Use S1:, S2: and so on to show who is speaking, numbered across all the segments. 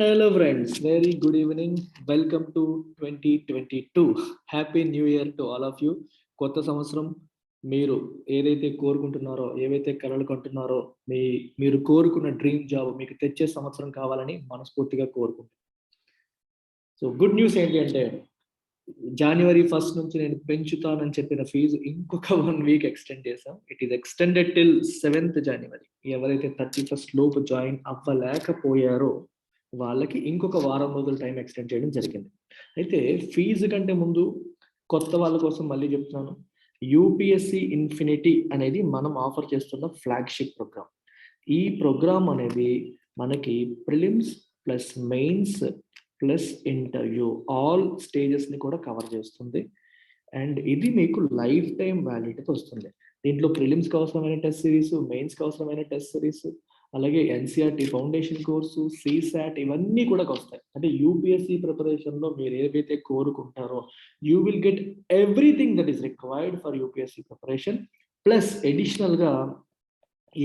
S1: Hello friends, very good evening. Welcome to 2022. Happy New Year to all of you. కొత్త సంవత్సరం మీరు ఏదైతే కోరుకుంటున్నారో, ఏవైతే కలలు కంటున్నారో, మీరు కోరుకున్న డ్రీమ్ జాబ్ మీకు తెచ్చే సంవత్సరం కావాలని మనస్ఫూర్తిగా కోరుకుంటున్నాను. సో గుడ్ న్యూస్ ఏంటి అంటే January 1st నుంచి నేను పెంచుతానని చెప్పిన ఫీజు ఇంకొక 1 వీక్ ఎక్స్టెండ్ చేశాం. It is extended till 7th January. ఎవరైతే 31st లోపు జాయిన్ అవ్వలేకపోయారో వాళ్ళకి ఇంకొక వారం రోజులు టైం ఎక్స్టెండ్ చేయడం జరిగింది. అయితే ఫీజు కంటే ముందు కొత్త వాళ్ళ కోసం మళ్ళీ చెప్తున్నాను, యూపీఎస్సి ఇన్ఫినిటీ అనేది మనం ఆఫర్ చేస్తున్న ఫ్లాగ్షిప్ ప్రోగ్రామ్. ఈ ప్రోగ్రామ్ అనేది మనకి prelims plus mains plus interview all స్టేజెస్ని కూడా కవర్ చేస్తుంది. అండ్ ఇది మీకు లైఫ్ టైం వ్యాలిడిటీతో వస్తుంది. దీంట్లో ప్రిలిమ్స్కి అవసరమైన టెస్ట్ సిరీస్, మెయిన్స్కి అవసరమైన టెస్ట్ సిరీస్, అలాగే ఎన్సీఆర్టీ ఫౌండేషన్ కోర్సు, సిసాట్ ఇవన్నీ కూడా వస్తాయి. అంటే యూపీఎస్సీ ప్రిపరేషన్లో మీరు ఏవైతే కోరుకుంటారో you will get everything that is required for UPSC preparation. Plus అడిషనల్గా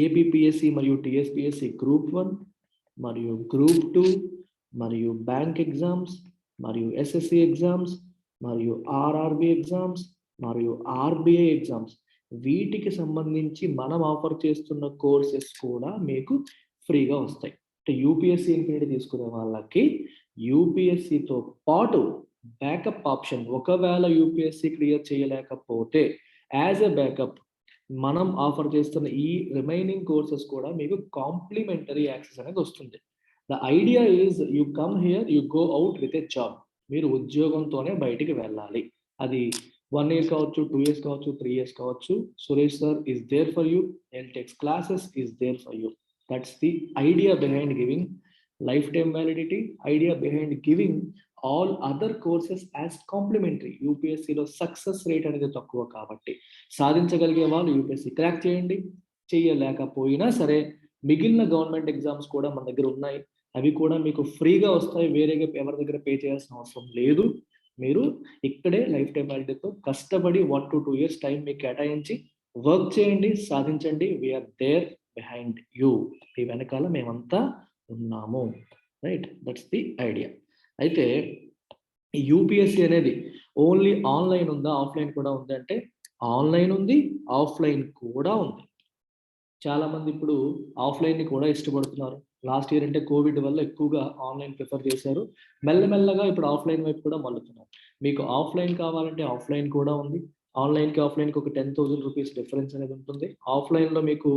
S1: ఏపీపీఎస్సీ మరియు టీఎస్పీఎస్సీ గ్రూప్ 1 మరియు గ్రూప్ 2 మరియు బ్యాంక్ ఎగ్జామ్స్ మరియు ఎస్ఎస్సి ఎగ్జామ్స్ మరియు ఆర్ఆర్బి ఎగ్జామ్స్ మరియు ఆర్బిఐ ఎగ్జామ్స్ వీటికి సంబంధించి మనం ఆఫర్ చేస్తున్న కోర్సెస్ కూడా మీకు ఫ్రీగా వస్తాయి. అంటే యూపీఎస్సీ ఇన్ఫినిటీ తీసుకునే వాళ్ళకి యూపీఎస్సీతో పాటు బ్యాకప్ ఆప్షన్, ఒకవేళ యూపీఎస్సీ క్లియర్ చేయలేకపోతే యాజ్ ఎ బ్యాకప్ మనం ఆఫర్ చేస్తున్న ఈ రిమైనింగ్ కోర్సెస్ కూడా మీకు కాంప్లిమెంటరీ యాక్సెస్ అనేది వస్తుంది. The idea is you come here, you go out with a job. మీరు ఉద్యోగంతోనే బయటికి వెళ్ళాలి. అది 1 year కావచ్చు, 2 years కావచ్చు, 3 years కావచ్చు. Suresh sir is there for you, ఎల్టెక్స్ classes is there for you. That's the idea behind giving life time validity, idea behind giving all other courses as complimentary. యూపీఎస్సీలో success rate అనేది తక్కువ కాబట్టి సాధించగలిగే వాళ్ళు UPSC crack చేయండి. చేయలేకపోయినా సరే మిగిలిన గవర్నమెంట్ ఎగ్జామ్స్ కూడా మన దగ్గర ఉన్నాయి. అవి కూడా మీకు ఫ్రీగా వస్తాయి. వేరేగా ఎవరి దగ్గర పే చేయాల్సిన అవసరం లేదు. మీరు ఇక్కడే లైఫ్ టైం వ్యాలిడిటీతో కష్టపడి 1 to 2 years టైం మీకు కేటాయించి వర్క్ చేయండి, సాధించండి. We're there behind you. ఈ వెనకాల మేమంతా ఉన్నాము. Right, that's the idea. అయితే యూపీఎస్సీ అనేది ఓన్లీ ఆన్లైన్ ఉందా, ఆఫ్లైన్ కూడా ఉంది అంటే ఆన్లైన్ ఉంది, ఆఫ్లైన్ కూడా ఉంది. చాలా మంది ఇప్పుడు ఆఫ్లైన్ని కూడా ఇష్టపడుతున్నారు. లాస్ట్ ఇయర్ అంటే కోవిడ్ వల్ల ఎక్కువగా ఆన్లైన్ ప్రిఫర్ చేశారు. మెల్లమెల్లగా ఇప్పుడు ఆఫ్లైన్ వైపు కూడా మళ్ళుతున్నారు. మీకు ఆఫ్లైన్ కావాలంటే ఆఫ్లైన్ కూడా ఉంది. ఆన్లైన్కి ఆఫ్లైన్కి ఒక 10,000 రూపీస్ డిఫరెన్స్ అనేది ఉంటుంది. ఆఫ్లైన్లో మీకు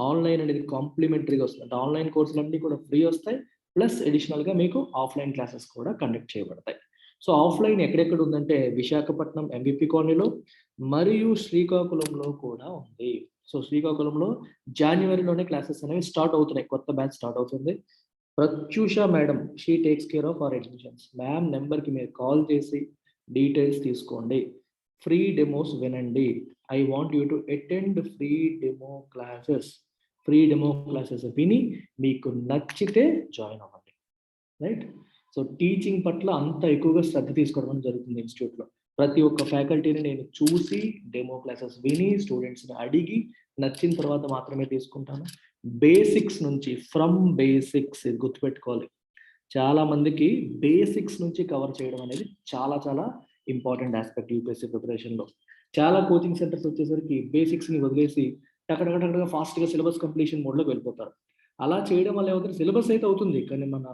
S1: ఆన్లైన్ అనేది కాంప్లిమెంటరీగా వస్తుంది. అంటే ఆన్లైన్ కోర్సులన్నీ కూడా ఫ్రీ వస్తాయి. ప్లస్ అడిషనల్గా మీకు ఆఫ్లైన్ క్లాసెస్ కూడా కండక్ట్ చేయబడతాయి. సో ఆఫ్లైన్ ఎక్కడెక్కడ ఉందంటే విశాఖపట్నం ఎంవిపి కాలనీలో మరియు శ్రీకాకుళంలో కూడా ఉంది. సో శ్రీకాకుళంలో జనవరిలోనే క్లాసెస్ అనేవి స్టార్ట్ అవుతున్నాయి. కొత్త బ్యాచ్ స్టార్ట్ అవుతుంది. Pratyusha madam, she takes care of our admissions. Ma'am నెంబర్కి మీరు కాల్ చేసి డీటెయిల్స్ తీసుకోండి. ఫ్రీ డెమోస్ వినండి. I want you to attend free demo classes. Free demo classes విని మీకు నచ్చితే జాయిన్ అవ్వండి. రైట్. సో టీచింగ్ పట్ల అంత ఎక్కువగా శ్రద్ధ తీసుకోవడం జరుగుతుంది ఇన్స్టిట్యూట్లో. ప్రతి ఒక్క ఫ్యాకల్టీని నేను చూసి డెమో క్లాసెస్ విని స్టూడెంట్స్ని అడిగి నచ్చిన తర్వాత మాత్రమే తీసుకుంటాను. బేసిక్స్ నుంచి, ఫ్రమ్ బేసిక్స్ గుర్తుపెట్టుకోవాలి. చాలా మందికి బేసిక్స్ నుంచి కవర్ చేయడం అనేది చాలా చాలా ఇంపార్టెంట్ ఆస్పెక్ట్ యూపీఎస్సీ ప్రిపరేషన్లో. చాలా కోచింగ్ సెంటర్స్ వచ్చేసరికి బేసిక్స్ని వదిలేసి టకటకటగా ఫాస్ట్గా సిలబస్ కంప్లీషన్ మోడ్లోకి వెళ్ళిపోతారు. అలా చేయడం వల్ల ఏమవుతుంది, సిలబస్ అయితే అవుతుంది కానీ మన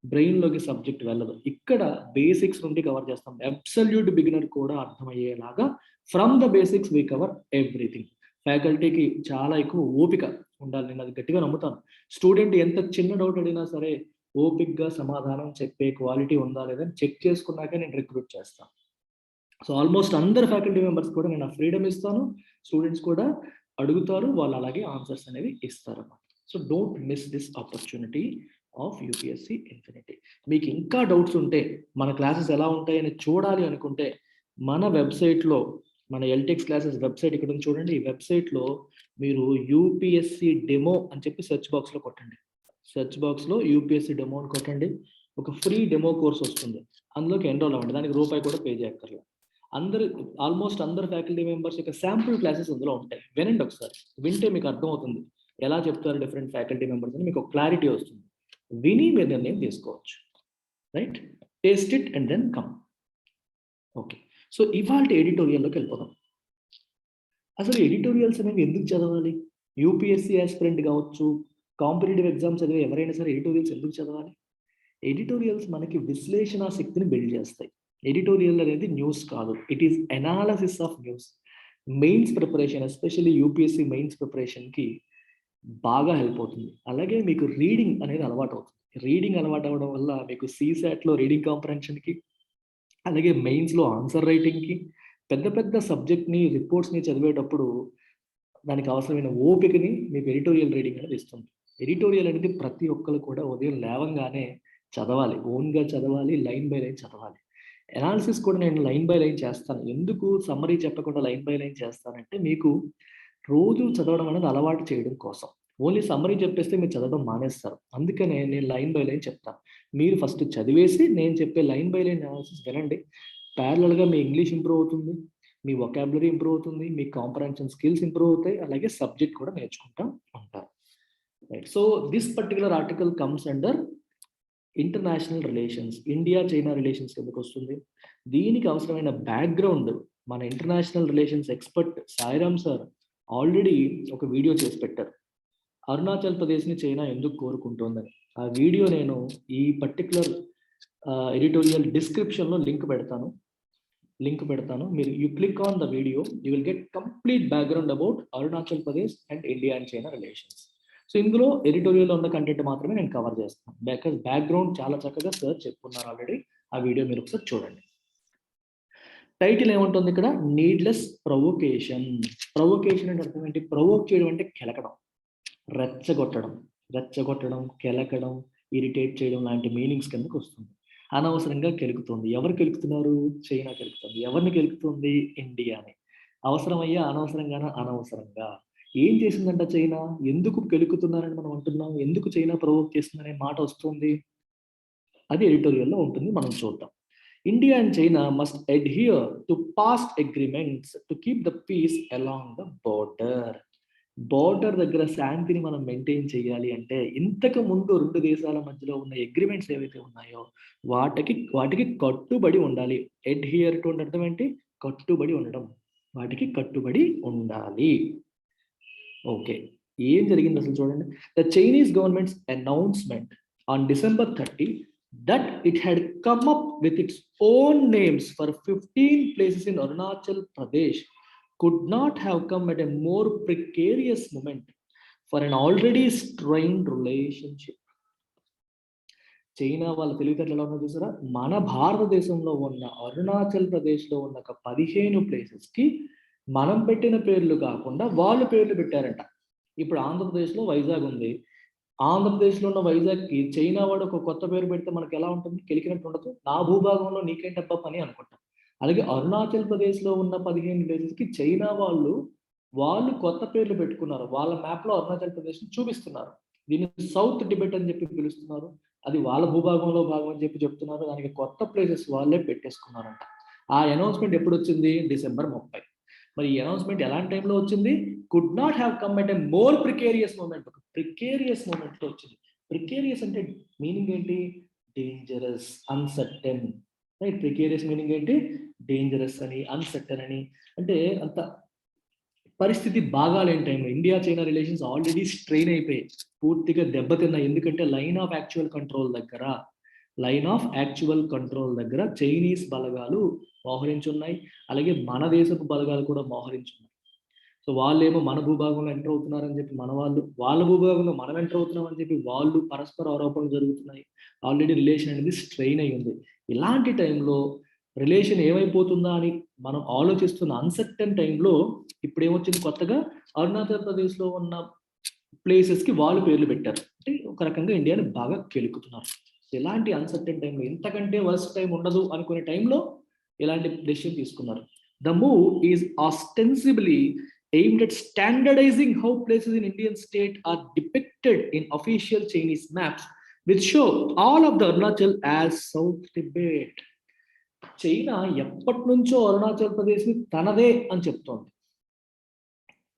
S1: బ్రెయిన్లోకి సబ్జెక్ట్ వెళ్ళదు. ఇక్కడ బేసిక్స్ నుండి కవర్ చేస్తాం. అబ్సల్యూట్ బిగినర్ కూడా అర్థమయ్యేలాగా from the basics we cover everything. ఫ్యాకల్టీకి చాలా ఎక్కువ ఓపిక ఉండాలి. నేను అది గట్టిగా నమ్ముతాను. స్టూడెంట్ ఎంత చిన్న డౌట్ అడిగినా సరే ఓపిక్గా సమాధానం చెప్పే క్వాలిటీ ఉందా లేదని చెక్ చేసుకున్నాకే నేను రిక్రూట్ చేస్తాను. సో ఆల్మోస్ట్ అందరు ఫ్యాకల్టీ మెంబర్స్ కూడా నేను ఆ ఫ్రీడమ్ ఇస్తాను. స్టూడెంట్స్ కూడా అడుగుతారు, వాళ్ళు అలాగే ఆన్సర్స్ అనేవి ఇస్తారు అన్నమాట. So don't miss this opportunity of UPSC infinity. మీకు ఇంకా డౌట్స్ ఉంటే, మన క్లాసెస్ ఎలా ఉంటాయని చూడాలి అనుకుంటే మన వెబ్సైట్లో, మన ఎల్టెక్స్ క్లాసెస్ వెబ్సైట్ ఇక్కడ ఉంది చూడండి. ఈ వెబ్సైట్లో మీరు యూపీఎస్సీ డెమో అని చెప్పి సెర్చ్ బాక్స్లో కొట్టండి. సెర్చ్ బాక్స్లో యూపీఎస్సీ డెమో అని కొట్టండి. ఒక ఫ్రీ డెమో కోర్స్ వస్తుంది. అందులోకి ఎన్రోల్ అవ్వండి. దానికి రూపాయి కూడా పే చేయక్కర్లేదు. ఆల్మోస్ట్ అందరు ఫ్యాకల్టీ మెంబర్స్ యొక్క శాంపుల్ క్లాసెస్ అందులో ఉంటాయి. వినండి ఒకసారి. వింటే మీకు అర్థమవుతుంది ఎలా చెప్తారు డిఫరెంట్ ఫ్యాకల్టీ మెంబర్స్ అని, మీకు క్లారిటీ వస్తుంది. విని మీరు నిర్ణయం తీసుకోవచ్చు. Right, taste it and then come. Okay, so ఇవాళ ఎడిటోరియల్లోకి వెళ్ళిపోదాం. అసలు ఎడిటోరియల్స్ అనేవి ఎందుకు చదవాలి? యూపీఎస్సీ ఆస్పిరెంట్ కావచ్చు, కాంపిటేటివ్ ఎగ్జామ్స్ చదివే ఎవరైనా సరే ఎడిటోరియల్స్ ఎందుకు చదవాలి? ఎడిటోరియల్స్ మనకి విశ్లేషణ శక్తిని బిల్డ్ చేస్తాయి. ఎడిటోరియల్ అనేది న్యూస్ కాదు, it is analysis of news. Mains preparation, especially UPSC mains ప్రిపరేషన్కి బాగా హెల్ప్ అవుతుంది. అలాగే మీకు రీడింగ్ అనేది అలవాటు అవుతుంది. రీడింగ్ అలవాటు అవ్వడం వల్ల మీకు సీసాట్లో రీడింగ్ కాంప్రహెన్షన్కి, అలాగే మెయిన్స్లో ఆన్సర్ రైటింగ్కి, పెద్ద పెద్ద సబ్జెక్ట్ని రిపోర్ట్స్ని చదివేటప్పుడు దానికి అవసరమైన ఓపికని మీకు ఎడిటోరియల్ రీడింగ్ అనేది ఇస్తుంది. ఎడిటోరియల్ అనేది ప్రతి ఒక్కరు కూడా ఉదయం లేవంగానే చదవాలి, ఓన్గా చదవాలి, లైన్ బై లైన్ చదవాలి. అనాలిసిస్ కూడా నేను లైన్ బై లైన్ చేస్తాను. ఎందుకు సమ్మరీ చెప్పకుండా లైన్ బై లైన్ చేస్తానంటే మీకు రోజు చదవడం అనేది అలవాటు చేయడం కోసం. ఓన్లీ సమ్మరీ చెప్పేస్తే మీరు చదవడం మానేస్తారు. అందుకనే నేను లైన్ బై లైన్ చెప్తాను. మీరు ఫస్ట్ చదివేసి నేను చెప్పే లైన్ బై లైన్ అనాలిసిస్ వినండి. ప్యారలల్గా మీ ఇంగ్లీష్ ఇంప్రూవ్ అవుతుంది, మీ వొకాబులరీ ఇంప్రూవ్ అవుతుంది, మీ కాంప్రహెన్షన్ స్కిల్స్ ఇంప్రూవ్ అవుతాయి, అలాగే సబ్జెక్ట్ కూడా నేర్చుకుంటూ ఉంటారు. Right, so this particular article comes under international relations. India China relations ఎందుకు వస్తుంది? దీనికి అవసరమైన బ్యాక్గ్రౌండ్ మన international relations expert Sairam sir already ఒక వీడియో చేసి పెట్టారు. అరుణాచల్ ప్రదేశ్ని చైనా ఎందుకు కోరుకుంటోందని. ఆ వీడియో నేను ఈ పర్టికులర్ ఎడిటోరియల్ డిస్క్రిప్షన్లో లింక్ పెడతాను. మీరు you click on the video, you will get complete background about Arunachal Pradesh and India and China relations. So ఇందులో ఎడిటోరియల్లో ఉన్న కంటెంట్ మాత్రమే నేను కవర్ చేస్తాను. బికాజ్ బ్యాక్గ్రౌండ్ చాలా చక్కగా సార్ చెప్పుకున్నారు ఆల్రెడీ. ఆ వీడియో మీరు ఒకసారి చూడండి. టైటిల్ ఏముంటుంది ఇక్కడ? Needless provocation. ప్రొవోకేషన్ అంటే అర్థం ఏంటి? ప్రొవోక్ చేయడం అంటే కెలకడం, రెచ్చగొట్టడం, కెలకడం, ఇరిటేట్ చేయడం లాంటి మీనింగ్స్ కిందకు వస్తుంది. అనవసరంగా కెలుకుతుంది. ఎవరు కెలుకుతున్నారు? చైనా కెలుకుతుంది. ఎవరిని కెలుకుతుంది? ఇండియాని. అవసరమయ్యా అనవసరంగా ఏం చేసిందంట చైనా? ఎందుకు కెలుకుతున్నారని మనం అంటున్నాం, ఎందుకు చైనా ప్రొవోక్ చేస్తుందనే మాట వస్తుంది. అది ఎడిటోరియల్లో ఉంటుంది, మనం చూద్దాం. India and China must adhere to past agreements to keep the peace along the border దగ్గర శాంతిని మనం మెయింటైన్ చేయాలి అంటే ఇంతకు ముందు రెండు దేశాల మధ్యలో ఉన్న అగ్రిమెంట్స్ ఏవైతే ఉన్నాయో వాటికి కట్టుబడి ఉండాలి. అడ్హియర్ టు అంటే అర్థం ఏంటి? కట్టుబడి ఉండడం, వాటికి కట్టుబడి ఉండాలి. ఓకే, ఏం జరిగింది అసలు చూడండి. The Chinese governments announcement on December 30 that it had come up with its own names for 15 places in Arunachal Pradesh could not have come at a more precarious moment for an already strained relationship. China వాళ్ళ తెలివితేటలు ఎలా ఉన్నది చూసారా? మన భారతదేశంలో ఉన్న అరుణాచల్ ప్రదేశ్లో ఉన్న ఒక 15 ప్లేసెస్కి మనం పెట్టిన పేర్లు కాకుండా వాళ్ళు పేర్లు పెట్టారంట. ఇప్పుడు ఆంధ్రప్రదేశ్లో వైజాగ్ ఉంది. ఆంధ్రప్రదేశ్లో ఉన్న వైజాగ్కి చైనా వాడు ఒక కొత్త పేరు పెడితే మనకి ఎలా ఉంటుంది? కెలికినట్టు ఉండదు. నా భూభాగంలో నీకేంటబ్బా పని అనుకుంటాం. అలాగే అరుణాచల్ ప్రదేశ్లో ఉన్న 15 ప్లేసెస్కి చైనా వాళ్ళు కొత్త పేర్లు పెట్టుకున్నారు. వాళ్ళ మ్యాప్లో అరుణాచల్ ప్రదేశ్ని చూపిస్తున్నారు. దీన్ని సౌత్ టిబెట్ అని చెప్పి పిలుస్తున్నారు. అది వాళ్ళ భూభాగంలో భాగం అని చెప్పి చెప్తున్నారు. దానికి కొత్త ప్లేసెస్ వాళ్ళే పెట్టేసుకున్నారంట. ఆ అనౌన్స్మెంట్ ఎప్పుడు వచ్చింది? December 30. మరి ఈ అనౌన్స్మెంట్ ఎలాంటి టైంలో వచ్చింది? Could not have come at a more precarious moment. ఒక ప్రికేరియస్ మూమెంట్లో వచ్చింది. ప్రికేరియస్ అంటే మీనింగ్ ఏంటి? Dangerous, uncertain. Right, precarious meaning ఏంటి? డేంజరస్ అని, అన్సర్టెన్ అని. అంటే అంత పరిస్థితి బాగాలేని టైంలో India China relations already strain అయిపోయాయి, పూర్తిగా దెబ్బతిన్నాయి. ఎందుకంటే లైన్ ఆఫ్ యాక్చువల్ కంట్రోల్ దగ్గర చైనీస్ బలగాలు మోహరించున్నాయి, అలాగే మన దేశపు బలగాలు కూడా మోహరించున్నాయి. సో వాళ్ళేమో మన భూభాగంలో ఎంటర్ అవుతున్నారని చెప్పి వాళ్ళ భూభాగంలో మనం ఎంటర్ అవుతున్నాం అని చెప్పి వాళ్ళు పరస్పర ఆరోపణలు జరుగుతున్నాయి. ఆల్రెడీ రిలేషన్ అనేది స్ట్రెయిన్ అయి ఉంది. ఇలాంటి టైంలో రిలేషన్ ఏమైపోతుందా అని మనం ఆలోచిస్తున్న అన్సర్టెన్ టైంలో ఇప్పుడు ఏమొచ్చింది? కొత్తగా అరుణాచల్ ప్రదేశ్లో ఉన్న ప్లేసెస్కి వాళ్ళు పేర్లు పెట్టారు. అంటే ఒక రకంగా ఇండియాని బాగా కెలుకుతున్నారు. ఇలాంటి అన్సర్టెన్ టైంలో, ఇంతకంటే వర్స్ట్ టైం ఉండదు అనుకునే టైంలో ఇలాంటి డెసిషన్ తీసుకున్నారు. The move is ostensibly aimed at standardizing how places in Indian state are depicted in official Chinese maps, which show all of the Arunachal as South Tibet. China ఎప్పటి నుంచో అరుణాచల్ ప్రదేశ్ని తనదే అని చెప్తోంది.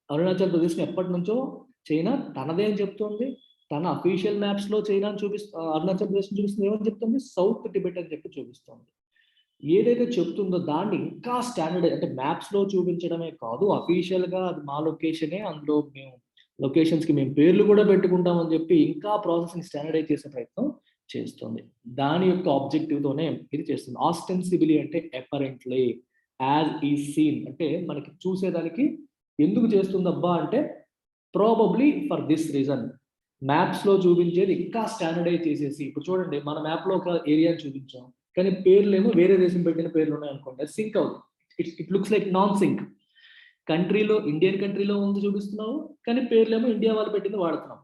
S1: అరుణాచల్ ప్రదేశ్ని ఎప్పటి నుంచో చైనా తనదే అని చెప్తోంది. తన అఫీషియల్ మ్యాప్స్ లో చైనా అరుణాచల్ ప్రదేశ్ చూపిస్తుంది, ఏమని చెప్తుంది, సౌత్ టిబెట్ అని చెప్పి చూపిస్తుంది. ఏదైతే చెప్తుందో దాన్ని ఇంకా స్టాండర్డ్, అంటే మ్యాప్స్ లో చూపించడమే కాదు, అఫీషియల్ గా అది మా లొకేషనే, అందులో మేము లొకేషన్స్ కి మేము పేర్లు కూడా పెట్టుకుంటామని చెప్పి ఇంకా ప్రాసెస్ ని స్టాండర్డైజ్ చేసే ప్రయత్నం చేస్తుంది. దాని యొక్క ఆబ్జెక్టివ్ తోనే ఇది చేస్తుంది. ఆస్టెన్సిబిలీ అంటే అపరెంట్లీ, యాజ్ ఈ సీన్ అంటే మనకి చూసేదానికి ఎందుకు చేస్తుందబ్బా అంటే probably for this reason. Maps లో చూపించేది ఇంకా స్టాండర్డైజ్ చేసేసి, ఇప్పుడు చూడండి మన మ్యాప్ లో ఒక ఏరియా చూపించాం, కానీ పేర్లు ఏమో వేరే దేశం పెట్టిన పేర్లు ఉన్నాయి అనుకోండి, సింక్ అవుతుంది. It looks like non sync. కంట్రీలో ఇండియన్ కంట్రీలో ఉంది చూపిస్తున్నావు, కానీ పేర్లు ఏమో ఇండియా వాళ్ళు పెట్టింది వాడుతున్నాం.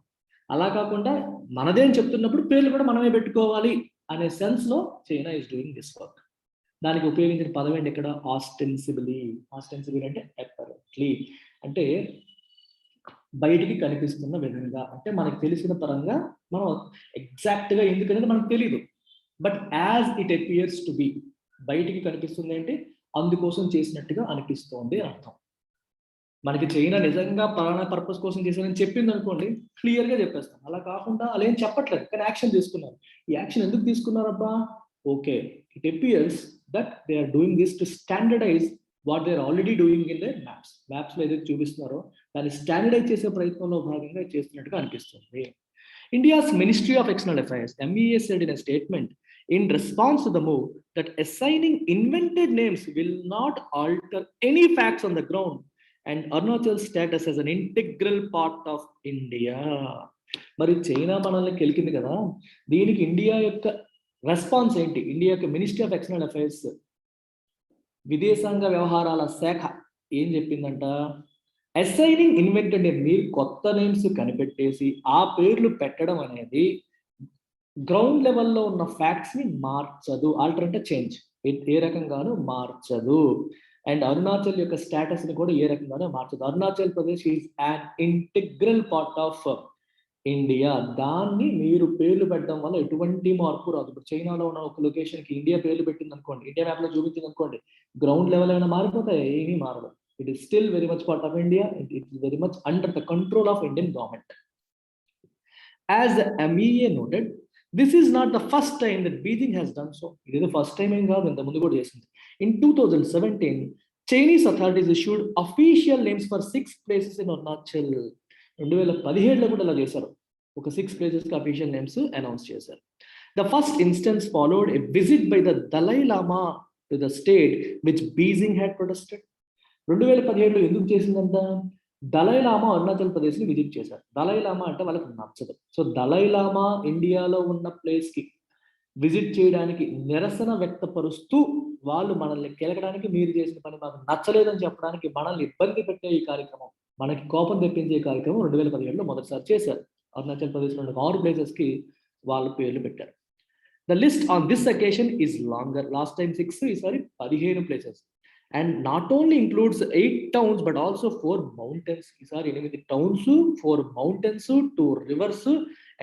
S1: అలా కాకుండా మనదే అని చెప్తున్నప్పుడు పేర్లు కూడా మనమే పెట్టుకోవాలి అనే సెన్స్ లో China is doing this work. దానికి ఉపయోగించిన పదం ఏంటి ఇక్కడ, ఆస్టెన్సిబిలీ. ఆస్టెన్సిబిలీ అంటే అపరెంట్లీ, అంటే బయటికి కనిపిస్తున్న విధంగా, అంటే మనకు తెలిసిన పరంగా మనం ఎగ్జాక్ట్ గా ఎందుకంటే మనకు తెలియదు, but as it appears to be, బయటికి కనిపిస్తుంది అంటే అందుకోసం చేసినట్టుగా అనిపిస్తోంది అని అర్థం. మనకి చైనా నిజంగా పలానా పర్పస్ కోసం చేశానని చెప్పింది అనుకోండి, క్లియర్ గా చెప్పేస్తాం. అలా కాకుండా అలా ఏం చెప్పట్లేదు, కానీ యాక్షన్ తీసుకున్నారు. ఈ యాక్షన్ ఎందుకు తీసుకున్నారబ్బా, okay, it appears that they are doing this to standardise what they are already doing in their maps. Maps లో ఏదైతే చూపిస్తున్నారో దాన్ని స్టాండర్డైజ్ చేసే ప్రయత్నంలో భాగంగా చేస్తున్నట్టుగా అనిపిస్తుంది. India's Ministry of External Affairs, MEA, said in a statement in response to the move that assigning invented names will not alter any facts on the ground and Arunachal's status as an integral part of India. మరి China మనల్ని కెలికింది కదా, దీనికి India యొక్క response ఏంటి? India యొక్క ministry of external affairs, విదేశాంగ వ్యవహారాల శాఖ ఏం చెప్పిందంట, అసైనింగ్ ఇన్వెంటెడ్ నేమ్, మీరు కొత్త నేమ్స్ కనిపెట్టేసి ఆ పేర్లు పెట్టడం అనేది గ్రౌండ్ లెవెల్లో ఉన్న ఫ్యాక్ట్స్ ని మార్చదు, ఆల్టర్ అంటే చేంజ్, ఏ రకంగానూ మార్చదు. అండ్ అరుణాచల్ యొక్క స్టేటస్ ని కూడా ఏ రకంగానూ మార్చదు. Arunachal Pradesh is an integral part of India. దాన్ని మీరు పేర్లు పెట్టడం వల్ల ఎటువంటి మార్పు రాదు. ఇప్పుడు చైనాలో ఉన్న ఒక లొకేషన్ కి ఇండియా పేర్లు పెట్టింది అనుకోండి, ఇండియా మ్యాప్ లో చూపించింది అనుకోండి, గ్రౌండ్ లెవెల్ ఏమైనా మారిపోతాయి? ఏమీ మారదు. It is still very much part of India. It is very much under the control of Indian government. As the MEA noted, this is not the first time that Beijing has done so. It is the first time in In 2017, Chinese authorities issued official names for 6 places in Arunachal. 2017 లో కూడా ఇలా చేశారు, ఒక 6 places కి official names announce చేశారు. The first instance followed a visit by the Dalai Lama to the state which Beijing had protested. 2017లో ఎందుకు చేసిందంట, Dalai Lama Arunachal Pradesh ని విజిట్ చేశారు. దలైలామా అంటే వాళ్ళకి నచ్చదు. సో దలైలామా ఇండియాలో ఉన్న ప్లేస్ కి విజిట్ చేయడానికి నిరసన వ్యక్తపరుస్తూ, వాళ్ళు మనల్ని కెలకడానికి, మీరు చేసిన పని మాకు నచ్చలేదని చెప్పడానికి, మనల్ని ఇబ్బంది పెట్టే ఈ కార్యక్రమం, మనకి కోపం తెప్పించే కార్యక్రమం 2017లో మొదటిసారి చేశారు. అరుణాచల్ ప్రదేశ్ లో 6 ప్లేసెస్ కి వాళ్ళు పేర్లు పెట్టారు. The list on this occasion is longer. Last time 6, ఈసారి 15 places. And not only includes 8 towns but also 4 mountains. ఈసారి 8 towns, 4 mountains, 2 rivers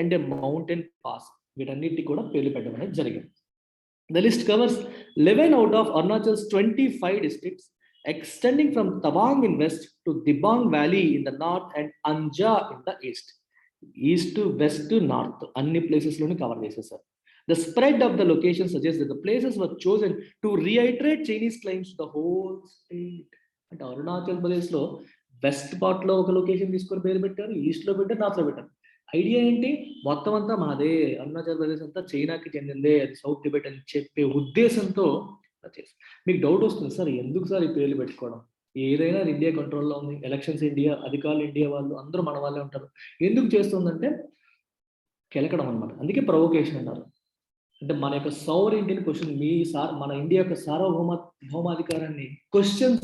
S1: and a mountain pass. వీటన్నిటికీ కూడా పేర్లు పెట్టడం అనేది జరిగింది. The list covers 11 out of Arunachal's 25 districts, extending from Tawang in west to Dibang Valley in the north and Anja in the east. East, west, north అన్ని places లోని cover చేసేసారు. The spread of the location suggests that the places were chosen to reiterate Chinese claims to the whole state. అంటే అరుణాచల్ ప్రదేశ్ లో west part లో ఒక location తీసుకొని పేరు పెట్టారు, ఈస్ట్ లో పెట్టారు, నార్త్ లో పెట్టారు. ఐడియా ఏంటి, మొత్తం అంతా మాదే, అరుణాచల్ ప్రదేశ్ అంతా చైనాకి చెందిందే, అది సౌత్ టిబెట్ అని చెప్పే ఉద్దేశంతో చేస్తారు. మీకు డౌట్ వస్తుంది, సార్ ఎందుకు సార్ ఈ పేర్లు పెట్టుకోవడం, ఏదైనా ఇండియా కంట్రోల్లో ఉంది, ఎలక్షన్స్ ఇండియా, అధికారులు ఇండియా వాళ్ళు, అందరూ మన వాళ్ళే ఉంటారు, ఎందుకు చేస్తుందంటే కెలకడం అనమాట. అందుకే ప్రొవోకేషన్ అన్నారు. అంటే మన యొక్క సౌవరెంటీని క్వశ్చన్, మన ఇండియా యొక్క భౌమాధికారాన్ని క్వశ్చన్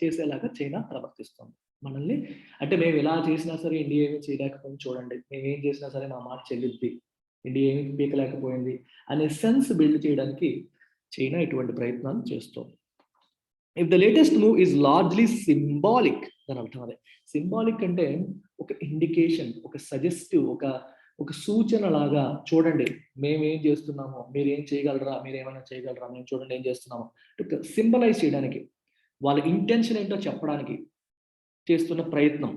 S1: చేసేలాగా చైనా ప్రవర్తిస్తుంది మనల్ని. అంటే మేము ఎలా చేసినా సరే ఇండియా ఏమీ చేయలేకపోయింది, చూడండి మేము ఏం చేసినా సరే మా మాట చెల్లిద్ది, ఇండియా ఏమీ పీకలేకపోయింది అనే సెన్స్ బిల్డ్ చేయడానికి చైనా ఇటువంటి ప్రయత్నాలు చేస్తుంది. If the latest move is largely symbolic, దాని అర్థం అదే. సింబాలిక్ అంటే ఒక ఇండికేషన్, ఒక సజెస్టివ్, ఒక సూచన లాగా, చూడండి మేమేం చేస్తున్నామో, మీరు ఏం చేయగలరా, మీరు ఏమైనా చేయగలరా, మేము చూడండి ఏం చేస్తున్నామో, సింబలైజ్ చేయడానికి, వాళ్ళ ఇంటెన్షన్ ఏంటో చెప్పడానికి చేస్తున్న ప్రయత్నం.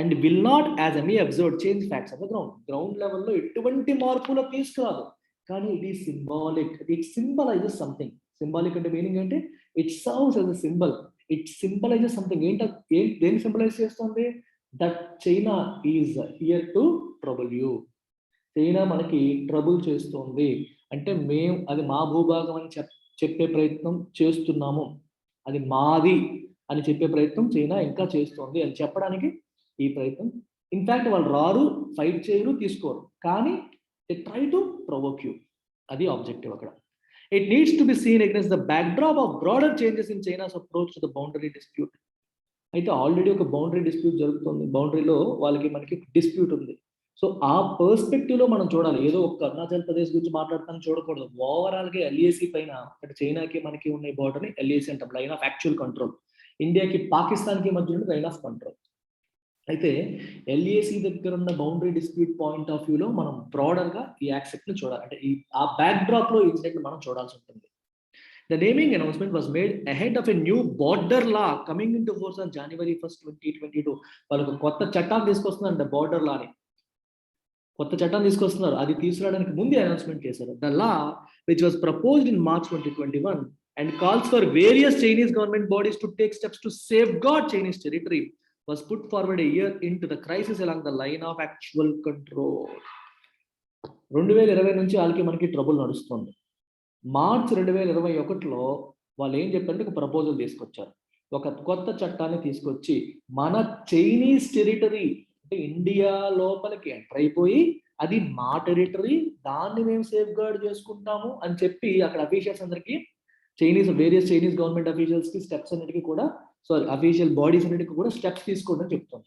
S1: And will not as any observe change facts of the ground లెవెల్లో ఎటువంటి మార్పులు తీసుకురాదు. కానీ ఇది symbolic, it symbolises something. Symbolic అంటే మీనింగ్ ఏంటి? It serves as a symbol, it symbolises something. దేన్ని సింబలైజ్ చేస్తుంది? That China is here to trouble you. China మనకి ట్రబుల్ చేస్తుంది అంటే మేము అది మా భూభాగం అని చెప్పే ప్రయత్నం చేస్తున్నాము, అది మాది అని చెప్పే ప్రయత్నం చైనా ఇంకా చేస్తుంది అని చెప్పడానికి ఈ ప్రయత్నం. ఇన్ఫాక్ట్ వాళ్ళు రారు, ఫైట్ చేయరు, తీసుకోరు, కానీ they try to provoke you. అది ఆబ్జెక్టివ్ అక్కడ. It needs to be seen against the backdrop of broader changes in China's approach to the boundary dispute. అయితే ఆల్రెడీ ఒక బౌండరీ డిస్ప్యూట్ జరుగుతుంది, బౌండరీలో వాళ్ళకి మనకి డిస్ప్యూట్ ఉంది. సో ఆ పర్స్పెక్టివ్ లో మనం చూడాలి. ఏదో ఒక అరుణాచల్ ప్రదేశ్ గురించి మాట్లాడతాను చూడకూడదు. ఓవరాల్ గా ఎల్ఏసి పైన, అంటే చైనాకి మనకి ఉన్న బోర్డర్ ని ఎల్ఏసి అంటాం, లైన్ ఆఫ్ యాక్చువల్ కంట్రోల్. ఇండియాకి పాకిస్తాన్ కి మధ్య ఉన్న లైన్ ఆఫ్ కంట్రోల్. అయితే ఎల్ఏసి దగ్గర ఉన్న బౌండరీ డిస్ప్యూట్ పాయింట్ ఆఫ్ వ్యూలో మనం బ్రాడర్ గా ఈ యాక్సెప్ట్ ని చూడాలి, అంటే ఆ బ్యాక్ డ్రాప్ లో ఇన్సిడెంట్ మనం చూడాల్సి ఉంటుంది. The naming announcement was made ahead of a new border law coming into force on January 1st, 2022. వాళ్ళకు కొత్త చట్టాన్ని తీసుకొస్తున్నారు, బోర్డర్ లాని కొత్త చట్టాన్ని తీసుకొస్తున్నారు. అది తీసుకురావడానికి ముందే అనౌన్స్మెంట్ చేశారు. The law, which was proposed in March 2021 and calls for various Chinese government bodies to take steps to safeguard Chinese territory, was put forward a year into the crisis along the line of actual control. 2020 నుంచి వాళ్ళకి మనకి trouble నడుస్తుంది. March 2021లో వాళ్ళు ఏం చెప్పారంటే ఒక proposal తీసుకొచ్చారు, ఒక కొత్త చట్టాన్ని తీసుకొచ్చి మన చైనీస్ టెరిటరీ అంటే ఇండియా లోపలికి ఎంటర్ అయిపోయి అది మా టెరిటరీ, దాన్ని మేము సేఫ్ గార్డ్ చేసుకుంటాము అని చెప్పి అక్కడ అఫీషియల్స్ అందరికీ, వేరియస్ చైనీస్ గవర్నమెంట్ అఫీషియల్స్ కి స్టెప్స్ అన్నిటికీ కూడా, అఫీషియల్ బాడీస్ అన్నిటికీ కూడా స్టెప్స్ తీసుకోవడం చెప్తాం.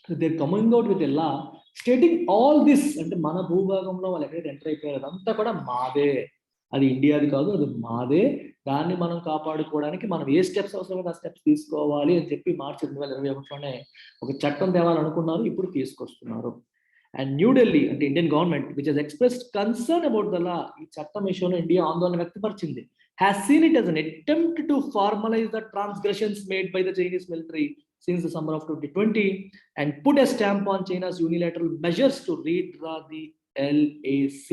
S1: They coming out with a law stating all this, అంటే మన భూభాగంలో వాళ్ళు ఎక్కడైతే ఎంటర్ అయిపోయారు అదంతా కూడా మాదే, అది ఇండియాది కాదు, అది మాదే, దాన్ని మనం కాపాడుకోవడానికి మనం ఏ స్టెప్స్ అవసరమో ఆ స్టెప్స్ తీసుకోవాలి అని చెప్పి మార్చి 2021లోనే ఒక చట్టం తేవాలనుకున్నారు, ఇప్పుడు తీసుకొస్తున్నారు. అండ్ న్యూఢిల్లీ అంటే Indian government which has expressed concern about the law, ఈ చట్టం విషయంలో ఇండియా ఆందోళన వ్యక్తపరిచింది, has seen it as an attempt to formalize the transgressions made by the Chinese military since the summer of 2020 and put a stamp on China's unilateral measures to redraw the LAC.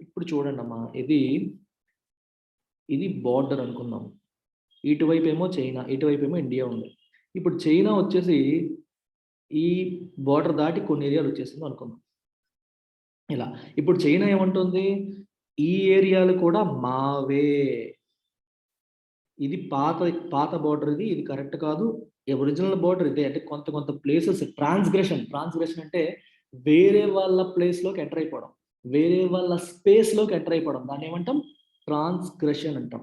S1: ఇప్పుడు చూడండి అమ్మా, ఇది border అనుకుందాం, ఇటువైపు ఏమో China, ఇటువైపు ఏమో India ఉంది. ఇప్పుడు చైనా వచ్చేసి ఈ బార్డర్ దాటి కొన్ని ఏరియాలు వచ్చేసింది అనుకుందాం ఇలా. ఇప్పుడు చైనా ఏమంటుంది, ఈ ఏరియాలు కూడా మావే, ఇది పాత బార్డర్, ఇది కరెక్ట్ కాదు, ఒరిజినల్ బార్డర్ ఇదే. అంటే కొంత ప్లేసెస్ ట్రాన్స్గ్రెషన్ అంటే వేరే వాళ్ళ ప్లేస్ లోకి ఎంటర్ అయిపోవడం, వేరే వాళ్ళ స్పేస్ లోకి ఎంటర్ అయిపోవడం, దాన్ని ఏమంటాం? ట్రాన్స్గ్రెషన్ అంటాం,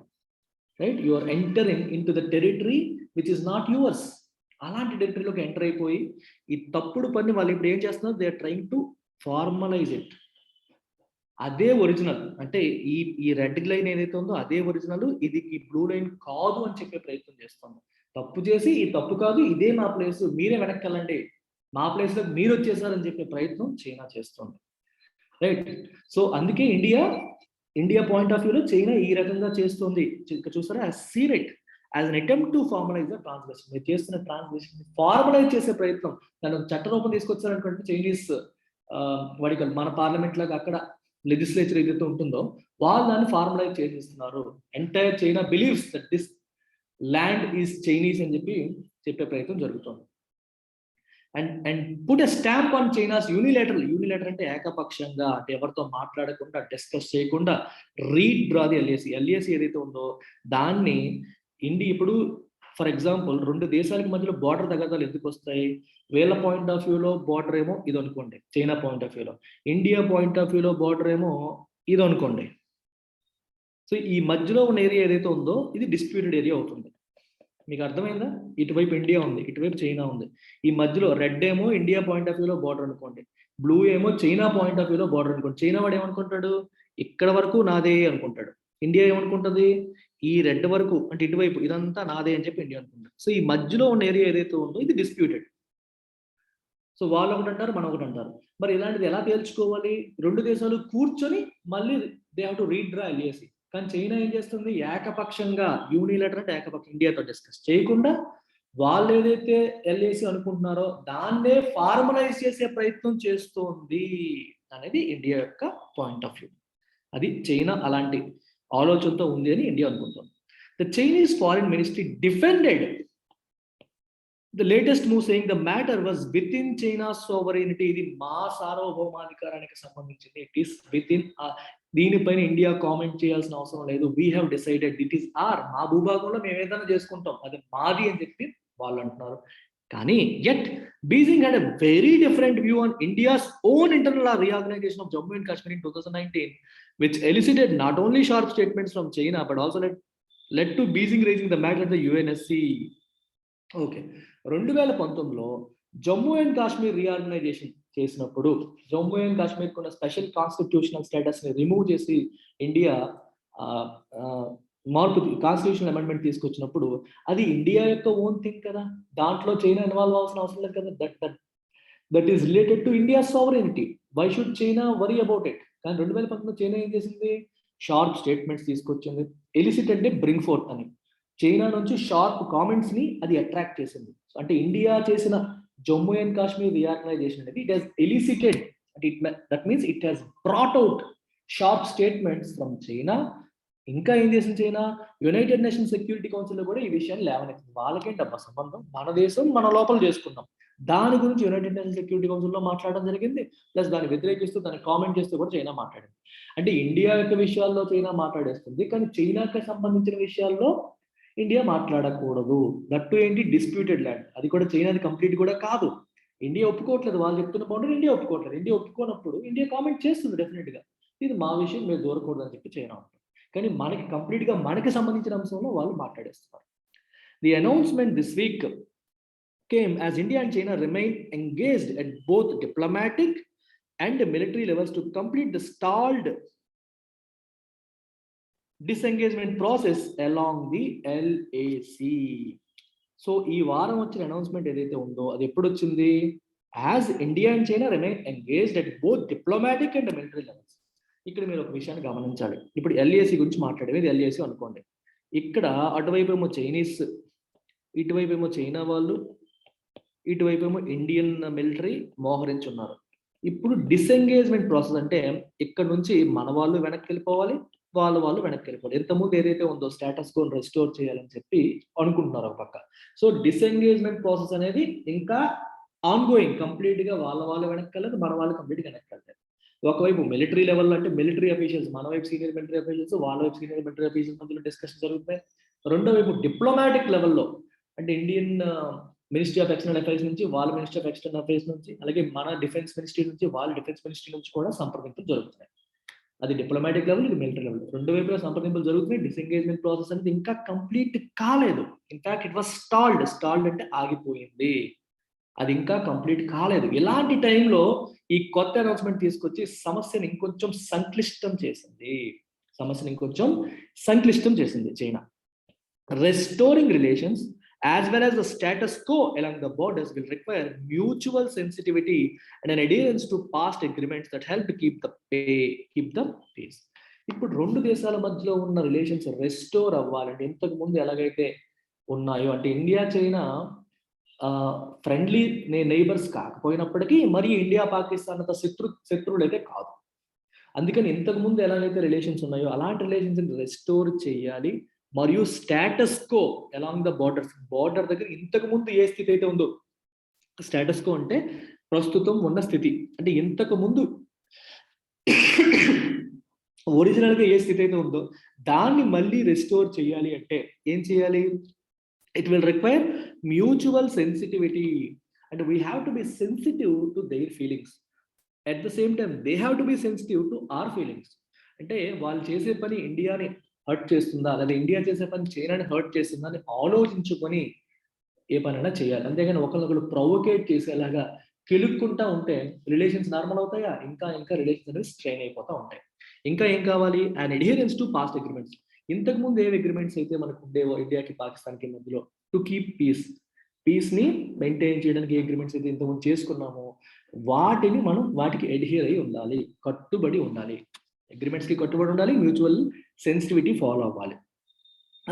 S1: right? You are entering into the territory which is not yours. అలాంటి టెరిటరీలోకి ఎంటర్ అయిపోయి ఈ తప్పుడు పని వాళ్ళు ఇప్పుడు ఏం చేస్తున్నారు, they are trying to formalise it. అదే ఒరిజినల్, అంటే ఈ రెడ్ లైన్ ఏదైతే ఉందో అదే ఒరిజినల్, ఇది ఈ బ్లూ లైన్ కాదు అని చెప్పే ప్రయత్నం చేస్తాము. తప్పు చేసి ఈ తప్పు కాదు, ఇదే మా ప్లేస్, మీరే వెనక్కి వెళ్ళండి, మా ప్లేస్ లో మీరు వచ్చేసారని చెప్పే ప్రయత్నం చైనా చేస్తుంది, రైట్? సో అందుకే ఇండియా పాయింట్ ఆఫ్ వ్యూలో చైనా ఈ రకంగా చేస్తుంది. చూసారా, scene it as an attempt to formalise the translation. మీరు చేస్తున్న ట్రాన్స్లేషన్ ఫార్మలైజ్ చేసే ప్రయత్నం, దాని చట్టరూపం తీసుకొచ్చారనుకుంటే చైనీస్ వాడికల్ మన పార్లమెంట్ లాగా అక్కడ లెజిస్లేచర్ ఏదైతే ఉంటుందో వాళ్ళు దాన్ని ఫార్మలైజ్ చేసేస్తున్నారు. Entire China believes that this land is Chinese అని చెప్పే ప్రయత్నం జరుగుతుంది. And put a stamp on China's unilateral అంటే ఏకపక్షంగా, అంటే ఎవరితో మాట్లాడకుండా, డిస్కస్ చేయకుండా రీడ్రా ది ఎల్ఏసి ఏదైతే ఉందో దాన్ని ఇండియా ఇప్పుడు ఫర్ ఎగ్జాంపుల్ 2 దేశాలకు మధ్యలో బార్డర్ తగాదాలు ఎందుకు వస్తాయి? వీళ్ళ పాయింట్ ఆఫ్ వ్యూలో బార్డర్ ఏమో ఇది అనుకోండి, చైనా పాయింట్ ఆఫ్ వ్యూలో, ఇండియా పాయింట్ ఆఫ్ వ్యూలో బార్డర్ ఏమో ఇది అనుకోండి. సో ఈ మధ్యలో ఉన్న ఏరియా ఏదైతే ఉందో ఇది డిస్ప్యూటెడ్ ఏరియా అవుతుంది. మీకు అర్థమైందా? ఇటువైపు ఇండియా ఉంది, ఇటువైపు చైనా ఉంది, ఈ మధ్యలో రెడ్ ఏమో ఇండియా పాయింట్ ఆఫ్ వ్యూలో బార్డర్ అనుకోండి, బ్లూ ఏమో చైనా పాయింట్ ఆఫ్ వ్యూలో బార్డర్ అనుకోండి. చైనా వాడు ఏమనుకుంటాడు, ఇక్కడ వరకు నాదే అనుకుంటాడు. ఇండియా ఏమనుకుంటుంది, ఈ రెడ్ వరకు అంటే ఇటువైపు ఇదంతా నాదే అని చెప్పి ఇండియా అనుకుంటాడు. సో ఈ మధ్యలో ఉన్న ఏరియా ఏదైతే ఉందో ఇది డిస్ప్యూటెడ్. సో వాళ్ళు ఒకటి అంటారు, మనం ఒకటి అంటారు. మరి ఇలాంటిది ఎలా తేల్చుకోవాలి? 2 దేశాలు కూర్చొని మళ్ళీ they have to redraw LAC. కానీ చైనా ఏం చేస్తుంది, ఏకపక్షంగా యూనిలేటర్ అంటే ఏకపక్షం ఇండియాతో డిస్కస్ చేయకుండా వాళ్ళు ఏదైతే ఎల్ఏసి అనుకుంటున్నారో దాన్నే ఫార్మలైజ్ చేసే ప్రయత్నం చేస్తోంది అనేది ఇండియా యొక్క పాయింట్ ఆఫ్ వ్యూ. అది చైనా అలాంటి ఆలోచనతో ఉంది అని ఇండియా అనుకుంటుంది. The Chinese foreign ministry defended the latest move saying the matter was within China sovereignty. ఇది మా సార్వభౌమాధికారానికి సంబంధించింది. ఇట్ ఈస్ విత్ ఇన్, దీనిపైన ఇండియా కామెంట్ చేయాల్సిన అవసరం లేదు. We have decided it is our, మా భూభాగంలో మేము ఏదైనా చేసుకుంటాం, అది మాది అని చెప్పి వాళ్ళు అంటున్నారు. కానీ yet Beijing had a very different view on India's own internal reorganization of Jammu and Kashmir in 2019, which elicited not only sharp statements from China but also led to Beijing raising the matter at the UNSC. Okay, 2019లో Jammu and Kashmir reorganisation చేసినప్పుడు Jammu and Kashmir ఉన్న special constitutional status ని remove చేసి India మార్పు constitutional amendment తీసుకొచ్చినప్పుడు అది India యొక్క own thing కదా, దాంట్లో చైనా ఇన్వాల్వ్ అవ్వాల్సిన అవసరం లేదు కదా. That is related to India sovereignty. Why should China worry about it? కానీ 2019లో చైనా ఏం చేసింది? షార్ప్ స్టేట్మెంట్స్ తీసుకొచ్చింది. ఎలిసిట్ అంటే బ్రింగ్ ఫోర్త్ అని, చైనా నుంచి షార్ప్ కామెంట్స్ ని అది అట్రాక్ట్ చేసింది. అంటే ఇండియా చేసిన జమ్మూ అండ్ కాశ్మీర్ రీఆర్గనైజేషన్ అనేది it has elicited, that means it has brought out sharp statements from China. ఇంకా ఏం చేసింది చైనా? యునైటెడ్ నేషన్స్ సెక్యూరిటీ కౌన్సిల్లో కూడా ఈ విషయాన్ని లేవనెత్తింది. వాళ్ళకేంటి అబ్బా సంబంధం, మన దేశం మన లోపల చేసుకున్నాం, దాని గురించి యునైటెడ్ నేషన్స్ సెక్యూరిటీ కౌన్సిల్లో మాట్లాడడం జరిగింది. ప్లస్ దాన్ని వ్యతిరేకిస్తూ దాన్ని కామెంట్ చేస్తూ కూడా చైనా మాట్లాడింది. అంటే ఇండియా యొక్క విషయాల్లో చైనా మాట్లాడేస్తుంది, కానీ చైనాకి సంబంధించిన విషయాల్లో ఇండియా మాట్లాడకూడదు. దట్టు ఏంటి? డిస్ప్యూటెడ్ ల్యాండ్, అది కూడా చైనాది కంప్లీట్ కూడా కాదు. ఇండియా ఒప్పుకోవట్లేదు, వాళ్ళు చెప్తున్న బౌండరీ ఇండియా ఒప్పుకోవట్లేదు. ఇండియా ఒప్పుకోనప్పుడు ఇండియా కామెంట్ చేస్తుంది డెఫినెట్ గా, ఇది మా విషయం, మీరు దూరకూడదు అని చెప్పి చైనా ఉంటుంది. కానీ మనకి కంప్లీట్ గా మనకి సంబంధించిన అంశంలో వాళ్ళు మాట్లాడేస్తున్నారు. The announcement this week came as India and China remain engaged at both diplomatic and military levels to complete the stalled disengagement process along the LAC. So ఈ వారం వచ్చిన అనౌన్స్మెంట్ ఏదైతే ఉందో అది ఎప్పుడు వచ్చింది? As India and China remain engaged at both diplomatic and military levels. ఇక్కడ మీరు ఒక విషయాన్ని గమనించాలి. ఇప్పుడు ఎల్ఏసి గురించి మాట్లాడేది ఎల్ఏసి అనుకోండి. ఇక్కడ అటువైపు ఏమో చైనీస్, ఇటువైపు ఏమో చైనా వాళ్ళు, ఇటువైపు ఏమో ఇండియన్ మిలిటరీ మోహరించున్నారు. ఇప్పుడు డిసెంగేజ్మెంట్ ప్రాసెస్ అంటే ఇక్కడ నుంచి మన వాళ్ళు వెనక్కి వెళ్ళిపోవాలి, వాళ్ళు వెనక్కి వెళ్ళిపోవాలి. ఇంతకుముందు ఏదైతే ఉందో స్టేటస్ కోని రెస్టోర్ చేయాలని చెప్పి అనుకుంటున్నారు ఒక పక్క. సో డిసెంగేజ్మెంట్ ప్రాసెస్ అనేది ఇంకా ఆన్గోయింగ్, కంప్లీట్ గా వాళ్ళు వెనక్కి వెళ్ళదు, మన వాళ్ళు కంప్లీట్ గా వెనక్కి వెళ్తారు. ఒకవైపు మిలిటరీ లెవెల్ అంటే మిలిటరీ అఫీషియల్స్, మన వైపు సీనియర్ మిలిటరీ అఫీషియల్స్, వాళ్ళ వైపు సీనియర్ మిలిటరీ అఫీషియల్స్ మధ్యలో డిస్కషన్ జరుగుతాయి. రెండో వైపు డిప్లొమాటిక్ లెవెల్లో అంటే Indian ministry of external affairs నుంచి, వాళ్ళ మినిస్ట్రీ ఆఫ్ ఎక్స్టర్నల్ అఫైర్స్ నుంచి, అలాగే మన డిఫెన్స్ మినిస్ట్రీ నుంచి, వాళ్ళ డిఫెన్స్ మినిస్ట్రీ నుంచి కూడా సంప్రదింపులు జరుగుతున్నాయి. అది డిప్లొమాటిక్ లెవెల్, ఇది మిలిటరీ లెవెల్, రెండు వైపులా సంప్రదింపులు జరుగుతున్నాయి. డిసెంగేజ్మెంట్ ప్రాసెస్ అనేది ఇంకా కంప్లీట్ కాలేదు. In fact it was stalled. Stalled అంటే ఆగిపోయింది, అది ఇంకా కంప్లీట్ కాలేదు. ఇలాంటి టైంలో ఈ కొత్త అనౌన్స్మెంట్ తీసుకొచ్చి సమస్యను ఇంకొంచెం సంక్లిష్టం చేసింది China. Restoring relations as well as the status quo along the borders will require mutual sensitivity and an adherence to past agreements that help to keep the peace. ఇప్పుడు రెండు దేశాల మధ్యలో ఉన్న రిలేషన్స్ రెస్టోర్ అవ్వాలంటే ఇంతకు ముందు ఎలాగైతే ఉన్నాయో, అంటే ఇండియా చైనా ఫ్రెండ్లీ నైబర్స్ కాకపోయినప్పటికీ మరి ఇండియా పాకిస్తాన్ అంత శత్రువులు అయితే కాదు. అందుకని ఇంతకు ముందు ఎలాగైతే రిలేషన్స్ ఉన్నాయో అలాంటి రిలేషన్స్ రెస్టోర్ చేయాలి. మరియు status quo along the border దగ్గర ఇంతకు ముందు ఏ స్థితి అయితే ఉందో, స్టేటస్ కో అంటే ప్రస్తుతం ఉన్న స్థితి, అంటే ఇంతకు ముందు ఒరిజినల్ గా ఏ స్థితి అయితే ఉందో దాన్ని మళ్ళీ రెస్టోర్ చేయాలి అంటే ఏం చేయాలి? It will require mutual sensitivity, అంటే we have to be sensitive to their feelings, at the same time they have to be sensitive to our feelings. అంటే వాళ్ళు చేసే పని ఇండియాని హర్ట్ చేస్తుందా, లేదా ఇండియా చేసే పని చైనాని హర్ట్ చేస్తుందా అని ఆలోచించుకొని ఏ పనైనా చేయాలి. అంతేగాని ఒకరినొకరు ప్రొవోకేట్ చేసేలాగా కెలుక్కుంటా ఉంటే రిలేషన్స్ నార్మల్ అవుతాయా? ఇంకా రిలేషన్స్ అనేవి స్ట్రెయిన్ అయిపోతూ ఉంటాయి. ఇంకా ఏం కావాలి? And adherence to past agreements. ఇంతకు ముందు ఏ అగ్రిమెంట్స్ అయితే మనకు ఉండేవో ఇండియాకి పాకిస్తాన్కి మధ్యలో, టు కీప్ పీస్ ని మెయింటైన్ చేయడానికి ఏ అగ్రిమెంట్స్ అయితే ఇంతకుముందు చేసుకున్నామో వాటికి అడ్హియర్ అయి ఉండాలి, కట్టుబడి ఉండాలి. అగ్రిమెంట్స్ కి కట్టుబడి ఉండాలి, మ్యూచువల్ సెన్సిటివిటీ ఫాలో అవ్వాలి.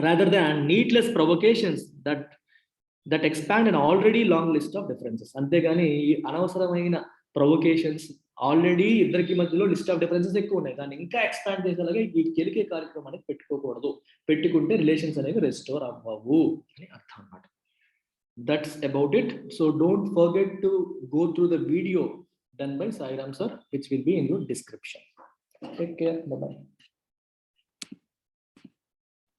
S1: Rather than needless provocations that that expand an already long list of differences. అంతేగాని ఈ అనవసరమైన ప్రొవొకేషన్స్, ఆల్రెడీ ఇద్దరికి మధ్యలో లిస్ట్ ఆఫ్ డిఫరెన్సెస్ ఎక్కువ ఉన్నాయి, దాన్ని ఇంకా ఎక్స్పాండ్ చేసేలాగా ఈ గెలికే కార్యక్రమం అనేది పెట్టుకోకూడదు. పెట్టుకుంటే రిలేషన్స్ అనేవి రెస్టోర్ అవ్వవు అని అర్థం అన్నమాట. That's about it. So don't forget to go through the video done by Sai Ram sir, which will be in your description. Take care. Bye bye.